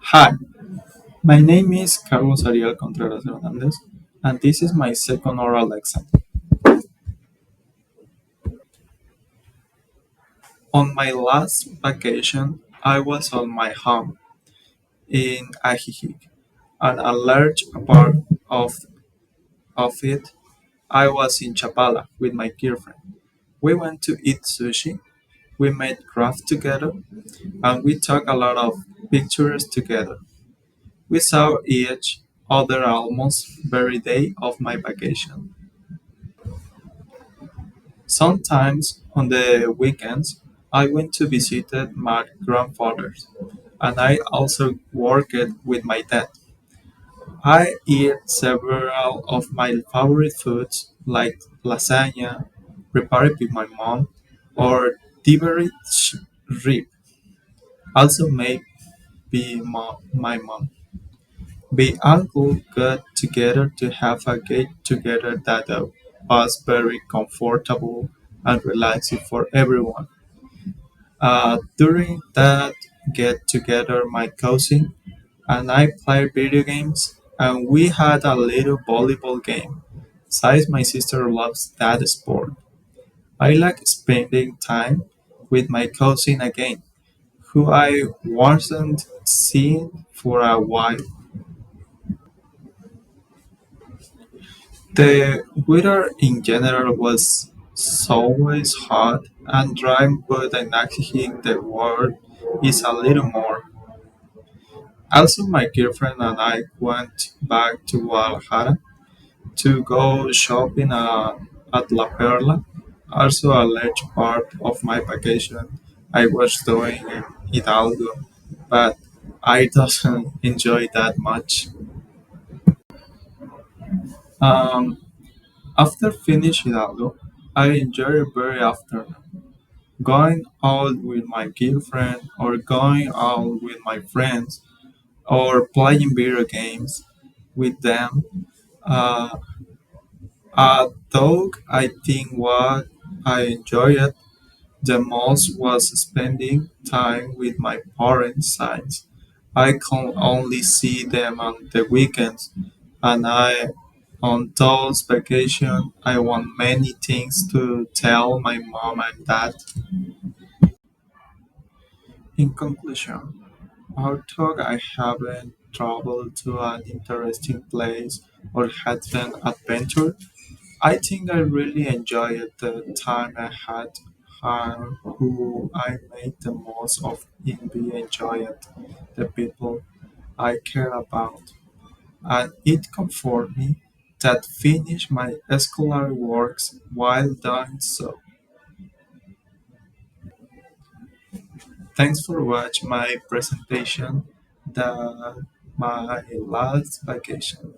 Hi, my name is Carlos Ariel Contreras Hernandez, and this is my second oral exam. On my last vacation, I was on my home in Ajijic, and a large part of it, I was in Chapala with my girlfriend. We went to eat sushi, we made craft together, and we took a lot of pictures together. We saw each other almost every day of my vacation. Sometimes on the weekends, I went to visit my grandfathers, and I also worked with my dad. I eat several of my favorite foods like lasagna, prepared by my mom, or Tiberit rib, also made by my mom. We all got together to have a get together that was very comfortable and relaxing for everyone. During that get together, my cousin and I played video games, and we had a little volleyball game. Since my sister loves that sport, I like spending time with my cousin again, who I wasn't seen for a while. The weather in general was always hot and dry, but in actually the world is a little more. Also, my girlfriend and I went back to Guadalajara to go shopping at La Perla. Also, a large part of my vacation I was doing in Hidalgo, but I doesn't enjoy that much. Um, After finish Hidalgo, I enjoy very often going out with my girlfriend or going out with my friends or playing video games with them. Uh, Though I think what I enjoyed the most was spending time with my parents since I can only see them on the weekends, and I on those vacations I want many things to tell my mom and dad. In conclusion, although I haven't traveled to an interesting place or had an adventure, I think I really enjoyed the time I had and who I made the most of in be enjoyed the people I care about. And it comforted me that finish my scholar works while doing so. Thanks for watching my presentation, the my last vacation.